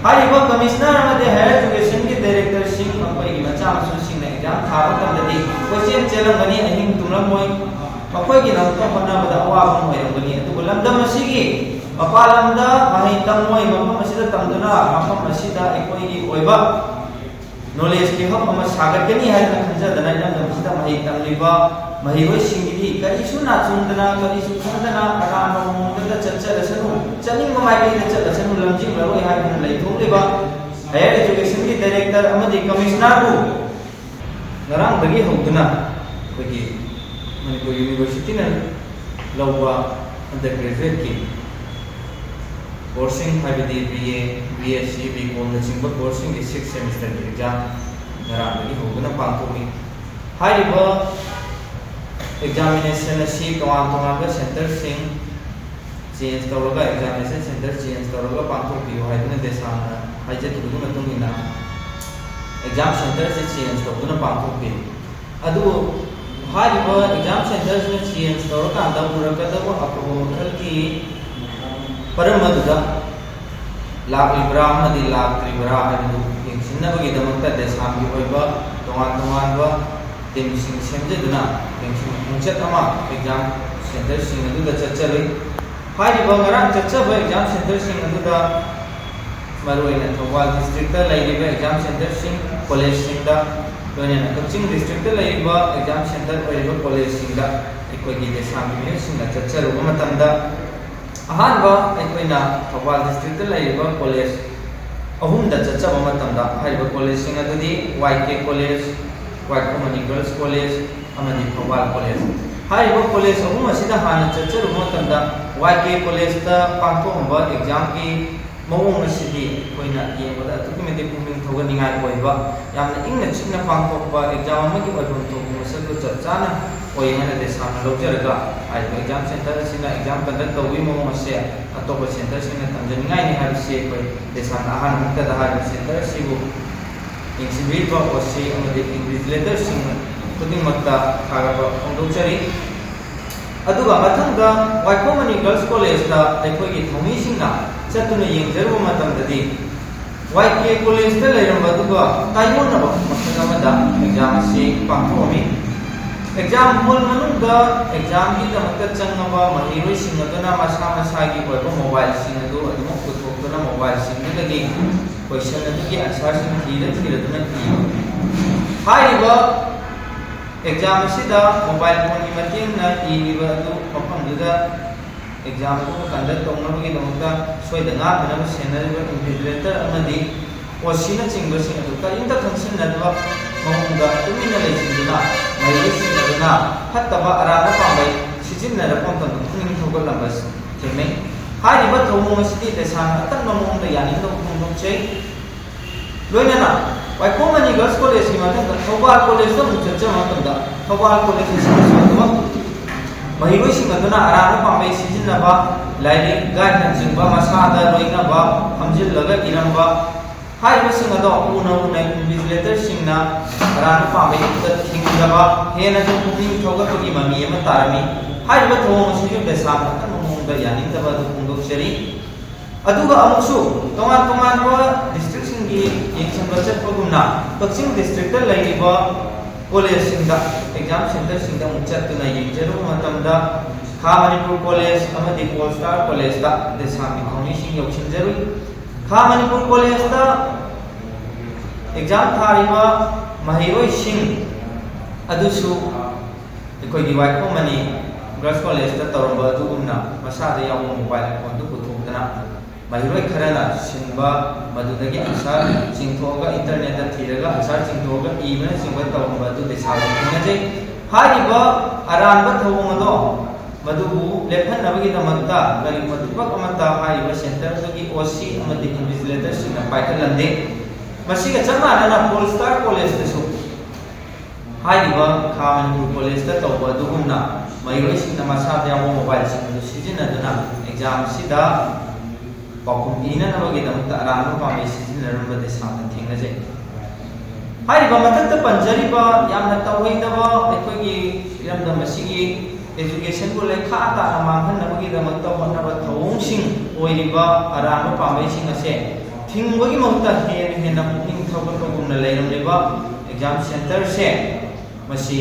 हाइबा commissioner अमदे higher education की director Singh मखोई की मचा मसु सिंह ने एग्जाम थाबा तमददी क्वेश्चन चेलंगनी अहिंग तुमलमोय मखोई की नमतो होनाबदा अवाबा मोयरंगनी अदुगु लमदम असिगी मपालमदा महै तमोय मफम असिदा तमदुना मफम असिदा एकोई की ओइबा नॉलेज की हब अमा सागतगनी हायना खंजदना लमदम सिदा महै तमलिबा महिरोय सिंगी करिसु नाचुंदना करिसु खंदना अरानो मुंददा चचलसनु चनिंग माइकैदा चलसनु लमजिंग लरोय हायना लैथोलेबा हायर एजुकेशन की डायरेक्टर अमदि कमिश्नर बु नरांग दगी हौदना कोगी मणिपुर यूनिवर्सिटी न लौबा अंडर ग्रेजुएट की कोर्सिंग हाइबदी बीए बीएससी बीकॉम न चिंबा कोर्सिंग की 6 सेमेस्टर की एग्जाम नरांग दगी हौदना पांथोगी हाइबा एग्जामिनेशन असी तोंगा सेंटर सिंग चेंज तौरगा एग्जामिनेशन सेंटर चेंज तौरगा पांथोपियो हाइदुना देसाना हाइजतुगु मतुंगिना एग्जाम सेंटर से चेंज तौदुना पांथोपि अदु हाइबा एग्जाम सेंटर से चेंज तौरका अंदा पुरकदबो अफबो मखल की परमदुदा लाक्लिब्रा अमदि लाक्त्रिब्रा हाइदु यंसिनबगी दमकता देसामगी होइबा तोंगा टीम सिंह सेमजेदुना मुंचत अमा एग्जाम सेंटर सिंह अदुदा चचलई हाइबा ngara चचबा एग्जाम सेंटर सिंह अदुदा मरुइना थौबाल डिस्ट्रिक्ट दा लैरिबा एग्जाम सेंटर सिंह कॉलेज सिंह दा लोइना कक्चिंग डिस्ट्रिक्ट दा लैरिबा एग्जाम सेंटर ओइरिबा कॉलेज सिंह दा एकोगी देसामगी मिन सिंह दा चचरुबा मतमदा अहानबा एकोइना थौबाल डिस्ट्रिक्ट दा लैरिबा कॉलेज अहुम दा चचबा मतमदा हाइबा कॉलेज सिंह अदुदी Y K college Waikhom Mani girls college अमदी थौबाल कॉलेज हाइबा कॉलेज अहुम असिदा हाना चचरु मतमदा वाईके कॉलेज दा पांथोंबा एग्जाम की मवोंग असिदी कोइना येबदा तुकुमेदि पुमिंग थोगनिंगाय ओइबा यामना इंगना चिकना पांथोंबा एग्जाम अमगी ओइबम थोगु मसलु चचाना ओइना देसाना लौजरगा हाइबा एग्जाम सेंटर असिना एग्जाम कंडक्ट तौवी मवोंग असे अतोबा सेंटर सिना तंजनिंगाय नि हाइबसे कोइ देसाना अहान मुक्ता हाइबा सेंटर सिबु इंसिबिट वसी इन्विजिलेटर खुदिमक्ता खागबा फोंदोचरी अदुगा मथंगा वाइकोमनी गर्ल्स कॉलेज दा लेखोगी थौमीसिंगना चतुना येंजरुबा मतमददी वाईके कॉलेज दा लेरंबा अदुगा तायोनबा मखनमदा एग्जाम से पांथोमी एग्जाम हॉल मनुंगा एग्जाम की दमकता चंगबा महिरोय सिंगदुना मसा मसागी ओइबा मोबाइल सिंगदु अदुम पुथोक्तुना मोबाइल सिंगदगी क्वेश्चन अदुगी आंसर सिंग थीरदुना हाइबा एग्जाम सिदा मोबाइल फोन की मतेंगना इरिबा अदु मफमदुदा एग्जाम को कंडक्ट तौनबगी दमकता सोइदना मनब सेनरिबा इन्विजिलेटर अमदी ओसिना चिंगबसिंग अदु करिंता खंसिनदबा महुंगा तुमिना लेसिंदुना महिरोसिंगदुना फत्तबा अराना पांबै सिजिननरा पंतन खुनिंग थोगलंबस थेमे हाइबा थौमों सिदी देसान अतन ममुंदा यानिंग दौचै लोइनाना वाइकोमनी गर्ल्स कॉलेज की मथंग थौबाल कॉलेज दा मुचचा मतंदा थौबाल कॉलेज सिसमदबा महिरोय सिंगदुना अराना पांबै सिजिनबा लाइरिंग गाइड जिंबा मसादा लोइनाबा हमजिलगा इरंबा हाइबा सिंगदो उना इन्विजिलेटर सिंगना अराना पांबै थिंगदबा हेना पुमिंग थौगतोगी ममी एमा तारमी हाइबा थौमों सिजु देसान अतन ममुंदा यानिंगदबा दुंगोचरी अदुगा अमुसु तोमान तोमान वा डिस्ट्रिक्ट सिंगी येंसनबा चटपगुमना कक्चिंग डिस्ट्रिक्ट दा लैरिबा कॉलेज सिंगा एग्जाम सेंटर सिंगा मुचतुना येंजरु मतमदा खा मणिपुर कॉलेज अमदी पोल स्टार कॉलेज दा देसामी खौनी सिंग यौसिनजरु खा मणिपुर कॉलेज दा एग्जाम थारिबा महिरोय सिंग अदुसु एकोगी वाइकोमनी गर्ल्स कॉलेज दा तौरबा अदुगुमना मसादा यावो मोबाइल फोन दु पुथोक्तना महिरोय खरना सिंबा मदुदगी आंसर चिंथोगा इंटरनेट दा थीरगा आंसर चिंथोगा इबना सिंबा तौरबा अदु देसाबो नजे हारिबा अरानबा थौमदो मदुबु लेखनबगी दमकता गरि मदुबक अमता हारिबा सेंटर दुगी ओसी अमदि इन्विजिलेटर सिंना पाइखलंदे मसिगा चमाना पोल स्टार कॉलेज दसु हारिबा खामनपुर कॉलेज दा तौबा दुगुमना महिरोय सिंना मसादा यावो मोबाइल सिंदु सिजिनदुना एग्जाम सिदा पाखुम इननबगी दमकता अरानबा पामे सिजिनरबा देसाना थेंगजे हारिबा मतक पंजरीबा यामना तवैदबा अखोगी इरमदम मसिगी एजुकेशन को लेखा ताना मांगहनबगी दमकता होनबा थौंसिंग ओइरिबा अरानबा पामे सिंग असे थिंबगी महत्ता हेन पुनिंग थौगतगुमना लेरमलेबा एग्जाम सेंटर से मसी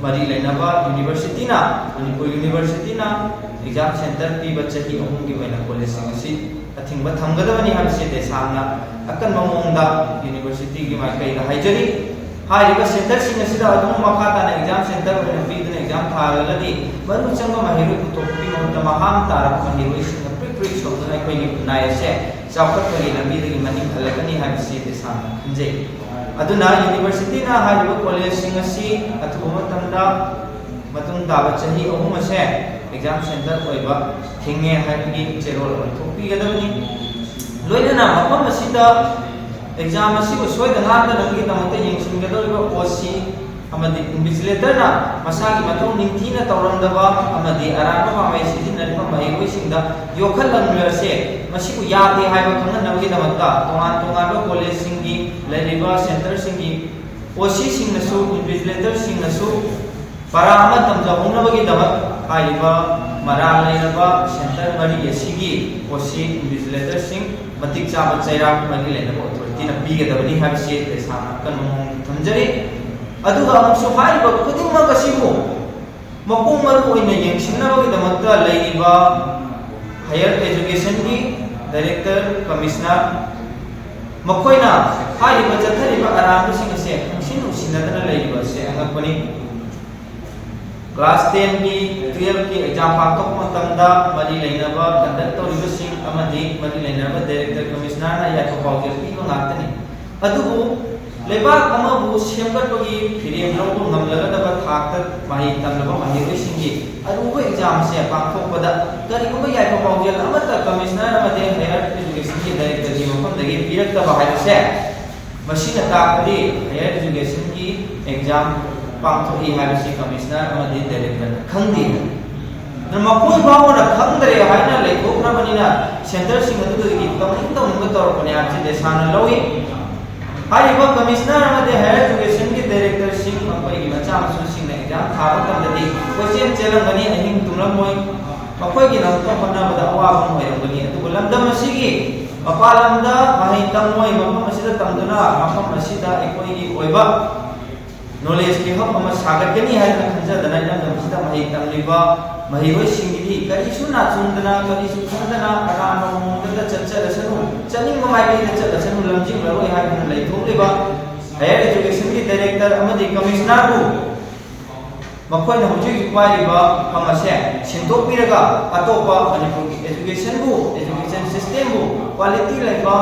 मरी लेनबा यूनिवर्सिटी ना मणिपुर यूनिवर्सिटी ना एग्जाम सेंटर पीबा चही अहुमगी वैना कॉलेज सिंगसी अथिंगबा थमगदबनी हाबसे देसांगना अकन ममोंगदा यूनिवर्सिटी की माइकैदा हाइजरी हारिबा सेंटर सिंगसिदा अदुम मखाताना एग्जाम सेंटर वैना पीदना एग्जाम थागलदी मरु चंगा माहिरु पुतोपी महत्ता महाम तारक माहिरु सिंग प्रिक सोदना कोई नायसे चावकतरी लंबीदगी मनी हलकनी हाबसे देसांगना खंजे अदुना यूनिवर्सिटी ना हारिबा कॉलेज सिंगसी अथुमतंदा मतुंग दाबा चही अहुम से एग्जाम सेंटर होइबा थिंगे हाइबगी चेरोल थोपीगदबनी लोइना मफम असिदा एग्जाम असिबो सोइदना नंगी तमते यंगसिंगदोइबा ओसी अमदि इन्विजिलेटर ना मसागी मथौ निंथीना तौरमदबा अमदि अराबा मामै सिदिनरिबा माहिबोइसिंदा योखलंगलसे मसिबु यादे हाइबा खंगनबगी दमता तोंगान तोंगान कॉलेज सिंगी लेरिबा सेंटर सिंगी ओसी सिंगनसु invigilator सिंगनसु para amat tamjahungna bagi damat haiba maral leiraba center mari asigi osi invigilator sing matik chaba chairak mari leiraba authority na pige dabani habse desana kan thamjari aduga amsu haiba khudingma kasibu mapung maru oina yengsinna bagi damat leiriba higher education ki director commissioner makoina haiba chathariba aram sing ase sin usinadana leiriba se angapani class 10 की 12 की exam पाटोक मतंदा मरी लेनबा conduct तौरिबसिंग अमदि मरी लेनबा director commissioner ना याको पाउगेल पीबा गातनी अदुबु लेबाक अमबु सेमगतबगी फिरेम लौबो ngamlagadaba थाकत माहि तमलबा माहिबसिंगी अरुबो exam से पाटोकपदा करिगुबा याको पाउगेल अमता कमिश्नर अमदि हायर एजुकेशन की डायरेक्टर की मफमदगी पीरक्तबा हाइसे मशीना ताकदी हायर एजुकेशन की एग्जाम पांथोई हाबसी कमिश्नर अमदि डायरेक्टर खंगदी नमकोय बावना खंगदरे हाइना लेथोखनाबनिना सेंटर सिंग अदुदगी तमनिंग तौरपने आपसे देसाना लौई हारिबा कमिश्नर अमदि हायर एजुकेशन की डायरेक्टर सिंग मकोयगी मचा मसु सिंग एग्जाम थाबा तमदि क्वेश्चन चेलंगनी अहिंग तुमलमोय मकोयगी नंतो होनाबदा अवाबम होयरंगनी अदुगु लमदम असिगी मपालमदा माहि तमोय मफम असिदा तमदुना मफम असिदा एकोयगी ओयबा नॉलेज की हम सागतनी है खंजदना नमसिदा महि तमलिबा महिबो सिंगिदी करिसु ना चुंदना करिसु खंदना अरानो मोंगदा चचरसनु चनिंग माइबी चचरसनु लमजिंग लरोय हाइबन लैथोलिबा हायर एजुकेशन की डायरेक्टर अमदि कमिश्नर बु मखोयना हुजिक पाइबा हमसे सिंदोपिरगा अतोपा मणिपुर की एजुकेशन बु एजुकेशन सिस्टम बु क्वालिटी लेबा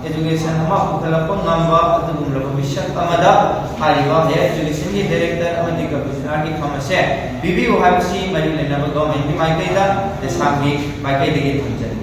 एजुकेशन हम पुखलप ngamba अदुगुमलबा मिशन अमदा हारिबा हायर एजुकेशन की डायरेक्टर अमदि कमिश्नर की खमसे बीबीओ हाइबसी मरि लेनबा गवर्नमेंट की माइकैदा देसांगी माइकैदगी थंजन